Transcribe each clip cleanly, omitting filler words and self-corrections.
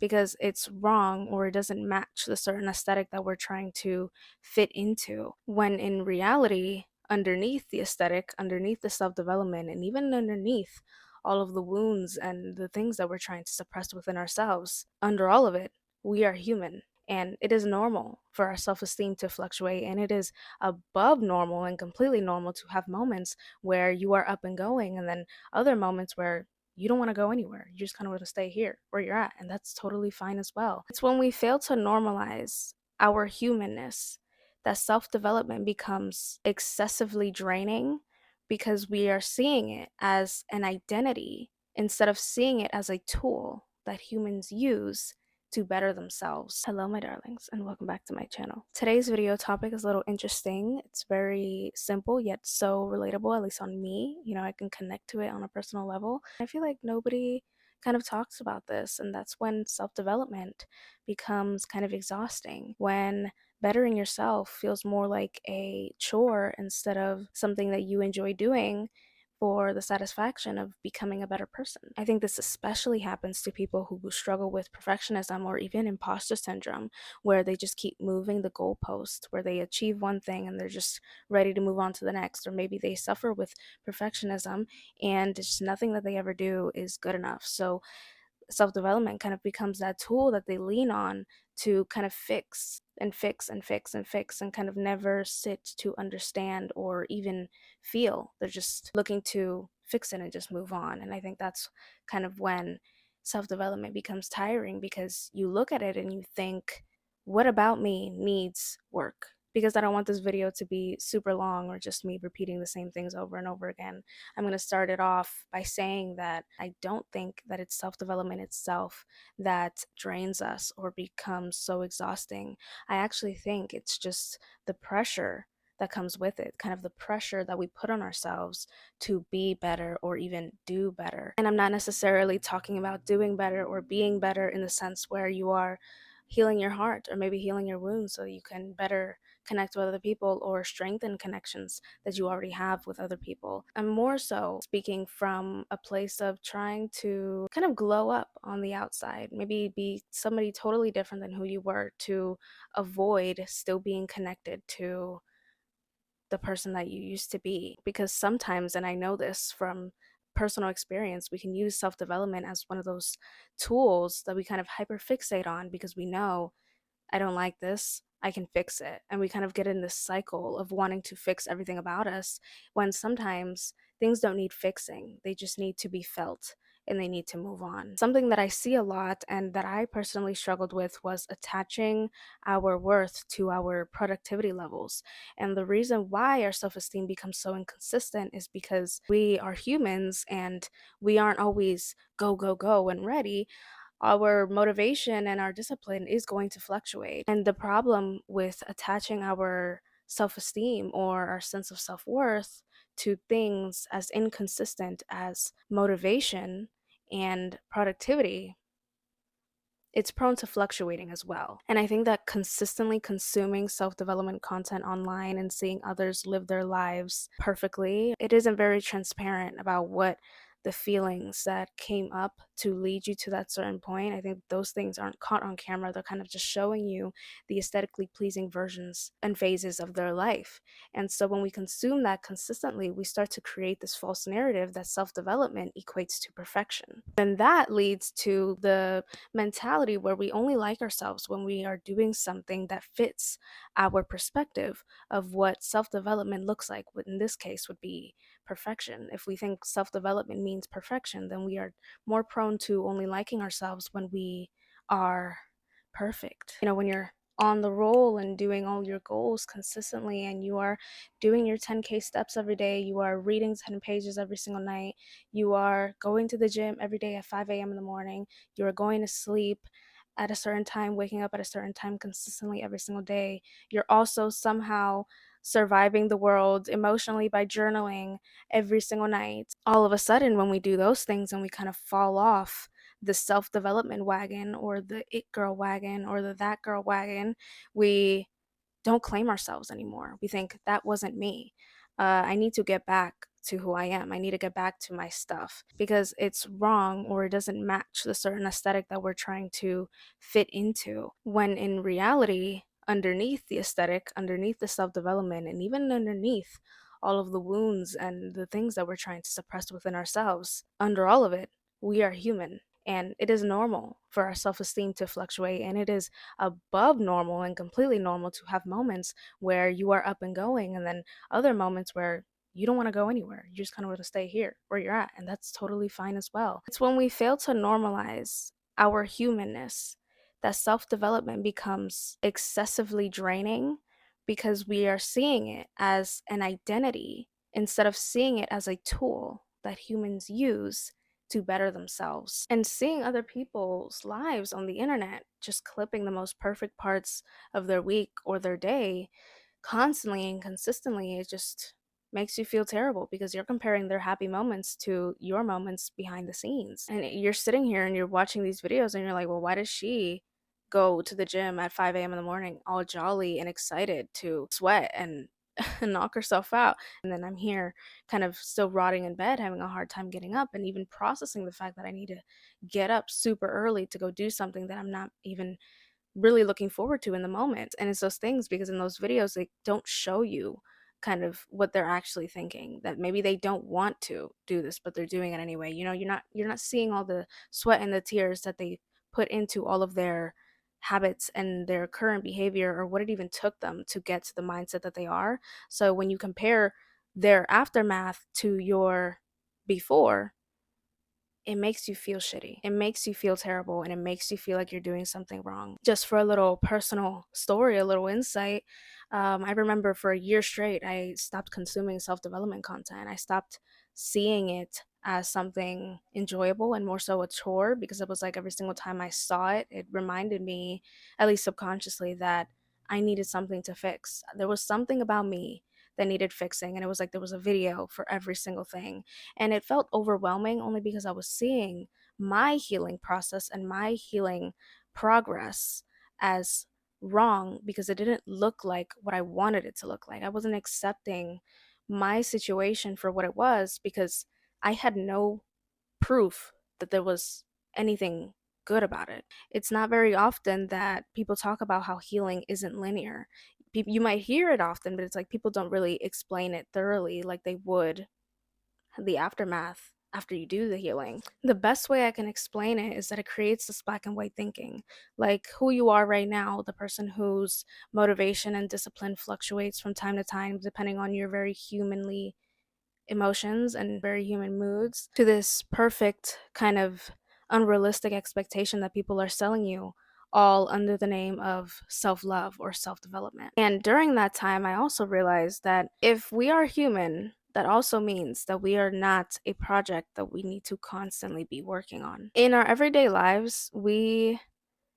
because it's wrong or it doesn't match the certain aesthetic that we're trying to fit into. When in reality, underneath the aesthetic, underneath the self development, and even underneath all of the wounds and the things that we're trying to suppress within ourselves, under all of it, we are human. And it is normal for our self esteem to fluctuate, and it is above normal and completely normal to have moments where you are up and going, and then other moments where you don't want to go anywhere. You just kind of want to stay here where you're at, and that's totally fine as well. It's when we fail to normalize our humanness that self development becomes excessively draining because we are seeing it as an identity instead of seeing it as a tool that humans use to better themselves. Hello, my darlings, and welcome back to my channel. Today's video topic is a little interesting. It's very simple yet so relatable, at least on me. I can connect to it on a personal level. I feel like nobody kind of talks about this, and that's when self-development becomes kind of exhausting, when bettering yourself feels more like a chore instead of something that you enjoy doing for the satisfaction of becoming a better person. I think this especially happens to people who struggle with perfectionism or even imposter syndrome, where they just keep moving the goalpost, where they achieve one thing and they're just ready to move on to the next. Or maybe they suffer with perfectionism and just nothing that they ever do is good enough. So self-development kind of becomes that tool that they lean on to kind of fix and fix and fix and fix, and kind of never sit to understand or even feel. They're just looking to fix it and just move on. And I think that's kind of when self-development becomes tiring, because you look at it and you think, what about me needs work? Because I don't want this video to be super long or just me repeating the same things over and over again. I'm going to start it off by saying that I don't think that it's self-development itself that drains us or becomes so exhausting. I actually think it's just the pressure that comes with it, kind of the pressure that we put on ourselves to be better or even do better. And I'm not necessarily talking about doing better or being better in the sense where you are healing your heart or maybe healing your wounds so you can better connect with other people or strengthen connections that you already have with other people. I'm more so speaking from a place of trying to kind of glow up on the outside, maybe be somebody totally different than who you were, to avoid still being connected to the person that you used to be. Because sometimes, and I know this from personal experience, we can use self-development as one of those tools that we kind of hyperfixate on because we know, I don't like this, I can fix it. And we kind of get in this cycle of wanting to fix everything about us, when sometimes things don't need fixing. They just need to be felt and they need to move on. Something that I see a lot and that I personally struggled with was attaching our worth to our productivity levels. And the reason why our self-esteem becomes so inconsistent is because we are humans and we aren't always go, go, go and ready. Our motivation and our discipline is going to fluctuate. And the problem with attaching our self-esteem or our sense of self-worth to things as inconsistent as motivation and productivity, it's prone to fluctuating as well. And I think that consistently consuming self-development content online and seeing others live their lives perfectly, it isn't very transparent about what the feelings that came up to lead you to that certain point. I think those things aren't caught on camera. They're kind of just showing you the aesthetically pleasing versions and phases of their life. And so when we consume that consistently, we start to create this false narrative that self-development equates to perfection. And that leads to the mentality where we only like ourselves when we are doing something that fits our perspective of what self-development looks like. What in this case would be perfection. If we think self-development means perfection, then we are more prone to only liking ourselves when we are perfect. When you're on the roll and doing all your goals consistently, and you are doing your 10K steps every day, you are reading 10 pages every single night, you are going to the gym every day at 5 a.m. in the morning, you are going to sleep at a certain time, waking up at a certain time consistently every single day, you're also somehow surviving the world emotionally by journaling every single night. All of a sudden, when we do those things and we kind of fall off the self-development wagon or the it girl wagon or the that girl wagon, we don't claim ourselves anymore. We think that wasn't me. I need to get back to who I am. I need to get back to my stuff because it's wrong or it doesn't match the certain aesthetic that we're trying to fit into. When in reality, underneath the aesthetic, underneath the self development, and even underneath all of the wounds and the things that we're trying to suppress within ourselves, under all of it, we are human. And it is normal for our self esteem to fluctuate, and it is above normal and completely normal to have moments where you are up and going, and then other moments where you don't want to go anywhere. You just kind of want to stay here where you're at, and that's totally fine as well. It's when we fail to normalize our humanness that self development becomes excessively draining because we are seeing it as an identity instead of seeing it as a tool that humans use to better themselves. And seeing other people's lives on the internet, just clipping the most perfect parts of their week or their day constantly and consistently, it just makes you feel terrible because you're comparing their happy moments to your moments behind the scenes. And you're sitting here and you're watching these videos and you're like, well, why does she go to the gym at 5 a.m. in the morning all jolly and excited to sweat and knock herself out? And then I'm here kind of still rotting in bed, having a hard time getting up and even processing the fact that I need to get up super early to go do something that I'm not even really looking forward to in the moment. And it's those things because in those videos they don't show you kind of what they're actually thinking, that maybe they don't want to do this but they're doing it anyway. You're not seeing all the sweat and the tears that they put into all of their habits and their current behavior, or what it even took them to get to the mindset that they are. So when you compare their aftermath to your before, it makes you feel shitty. It makes you feel terrible, and it makes you feel like you're doing something wrong. Just for a little personal story, a little insight, I remember for a year straight, I stopped consuming self development content. I stopped seeing it as something enjoyable and more so a chore, because it was like every single time I saw it, it reminded me, at least subconsciously, that I needed something to fix. There was something about me that needed fixing, and it was like there was a video for every single thing. And it felt overwhelming only because I was seeing my healing process and my healing progress as wrong because it didn't look like what I wanted it to look like. I wasn't accepting my situation for what it was because I had no proof that there was anything good about it. It's not very often that people talk about how healing isn't linear. You might hear it often, but it's like people don't really explain it thoroughly like they would the aftermath after you do the healing. The best way I can explain it is that it creates this black and white thinking. Like who you are right now, the person whose motivation and discipline fluctuates from time to time depending on your very humanly emotions and very human moods, to this perfect kind of unrealistic expectation that people are selling you, all under the name of self love or self development. And during that time, I also realized that if we are human, that also means that we are not a project that we need to constantly be working on. In our everyday lives, we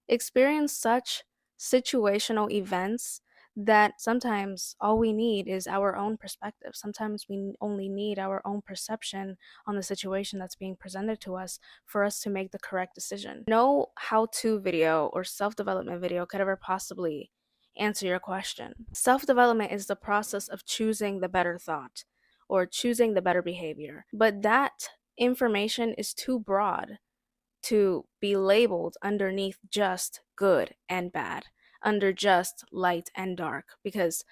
experience such situational events that sometimes all we need is our own perspective. Sometimes we only need our own perception on the situation that's being presented to us for us to make the correct decision. No how to video or self development video could ever possibly answer your question. Self development is the process of choosing the better thought or choosing the better behavior, but that information is too broad to be labeled underneath just good and bad, under just light and dark, because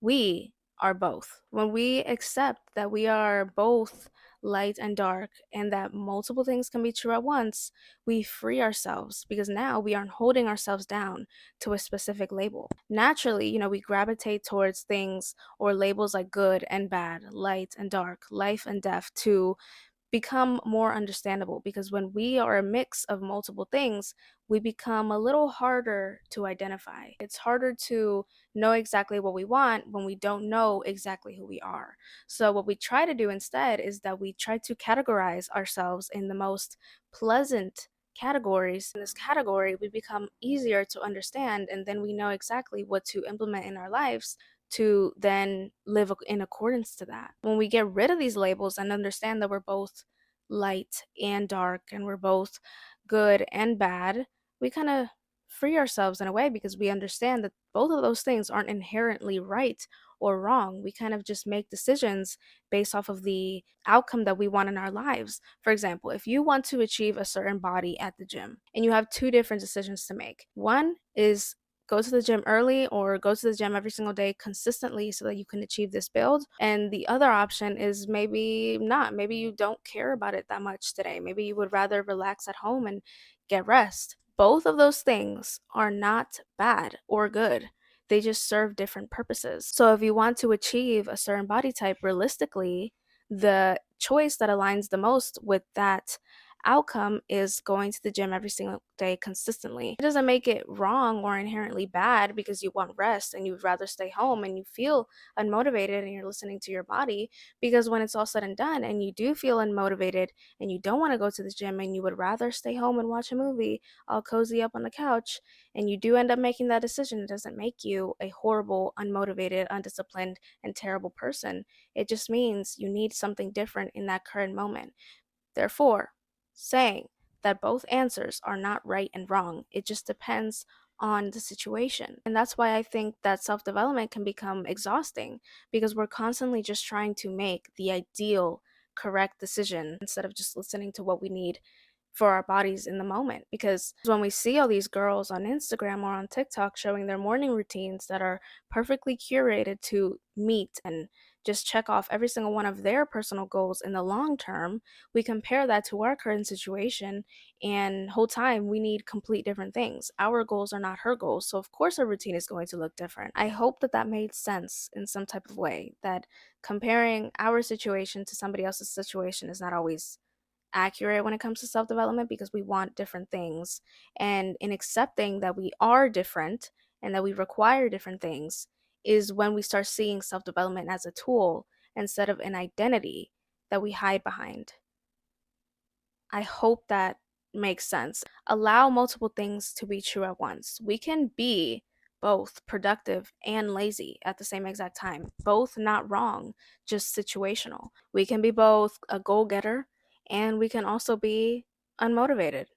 we are both. When we accept that we are both light and dark and that multiple things can be true at once, we free ourselves because now we aren't holding ourselves down to a specific label. Naturally, we gravitate towards things or labels like good and bad, light and dark, life and death to become more understandable, because when we are a mix of multiple things, we become a little harder to identify. It's harder to know exactly what we want when we don't know exactly who we are. So, what we try to do instead is that we try to categorize ourselves in the most pleasant categories. In this category, we become easier to understand, and then we know exactly what to implement in our lives to then live in accordance to that. When we get rid of these labels and understand that we're both light and dark and we're both good and bad, we kind of free ourselves in a way, because we understand that both of those things aren't inherently right or wrong. We kind of just make decisions based off of the outcome that we want in our lives. For example, if you want to achieve a certain body at the gym and you have two different decisions to make, one is go to the gym early or go to the gym every single day consistently so that you can achieve this build. And the other option is maybe not. Maybe you don't care about it that much today. Maybe you would rather relax at home and get rest. Both of those things are not bad or good. They just serve different purposes. So if you want to achieve a certain body type realistically, the choice that aligns the most with that outcome is going to the gym every single day consistently. It doesn't make it wrong or inherently bad because you want rest and you'd rather stay home and you feel unmotivated and you're listening to your body, because when it's all said and done and you do feel unmotivated and you don't want to go to the gym and you would rather stay home and watch a movie all cozy up on the couch, and you do end up making that decision, it doesn't make you a horrible, unmotivated, undisciplined, and terrible person. It just means you need something different in that current moment. Therefore, saying that both answers are not right and wrong, it just depends on the situation. And that's why I think that self development can become exhausting, because we're constantly just trying to make the ideal correct decision instead of just listening to what we need for our bodies in the moment. Because when we see all these girls on Instagram or on TikTok showing their morning routines that are perfectly curated to meet and just check off every single one of their personal goals in the long term, we compare that to our current situation, and whole time we need complete different things. Our goals are not her goals, so of course our routine is going to look different. I hope that that made sense in some type of way, that comparing our situation to somebody else's situation is not always accurate when it comes to self development, because we want different things. And in accepting that we are different and that we require different things is when we start seeing self development as a tool instead of an identity that we hide behind. I hope that makes sense. Allow multiple things to be true at once. We can be both productive and lazy at the same exact time. Both not wrong, just situational. We can be both a goal getter and we can also be unmotivated.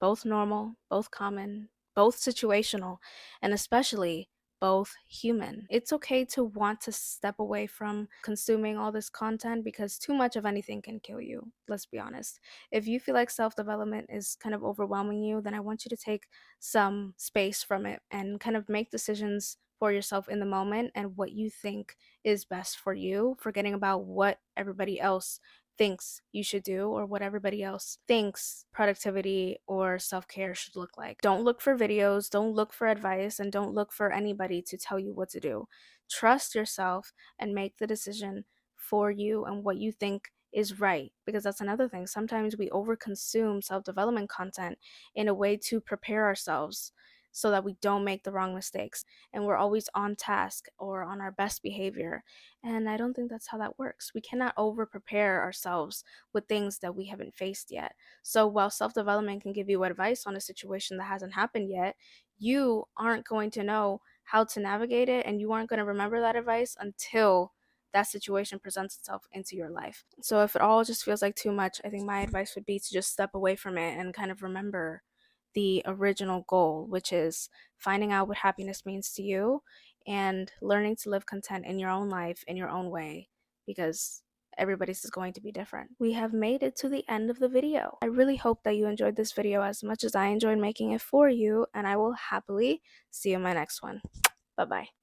Both normal, both common, both situational, and especially both human. It's okay to want to step away from consuming all this content, because too much of anything can kill you. Let's be honest. If you feel like self development is kind of overwhelming you, then I want you to take some space from it and kind of make decisions for yourself in the moment and what you think is best for you, forgetting about what everybody else thinks you should do or what everybody else thinks productivity or self care should look like. Don't look for videos, don't look for advice, and don't look for anybody to tell you what to do. Trust yourself and make the decision for you and what you think is right, because that's another thing. Sometimes we overconsume self development content in a way to prepare ourselves so that we don't make the wrong mistakes and we're always on task or on our best behavior. And I don't think that's how that works. We cannot over prepare ourselves with things that we haven't faced yet. So while self development can give you advice on a situation that hasn't happened yet, you aren't going to know how to navigate it, and you aren't going to remember that advice until that situation presents itself into your life. So if it all just feels like too much, I think my advice would be to just step away from it and kind of remember the original goal, which is finding out what happiness means to you and learning to live content in your own life in your own way, because everybody's is going to be different. We have made it to the end of the video. I really hope that you enjoyed this video as much as I enjoyed making it for you, and I will happily see you in my next one. Bye bye.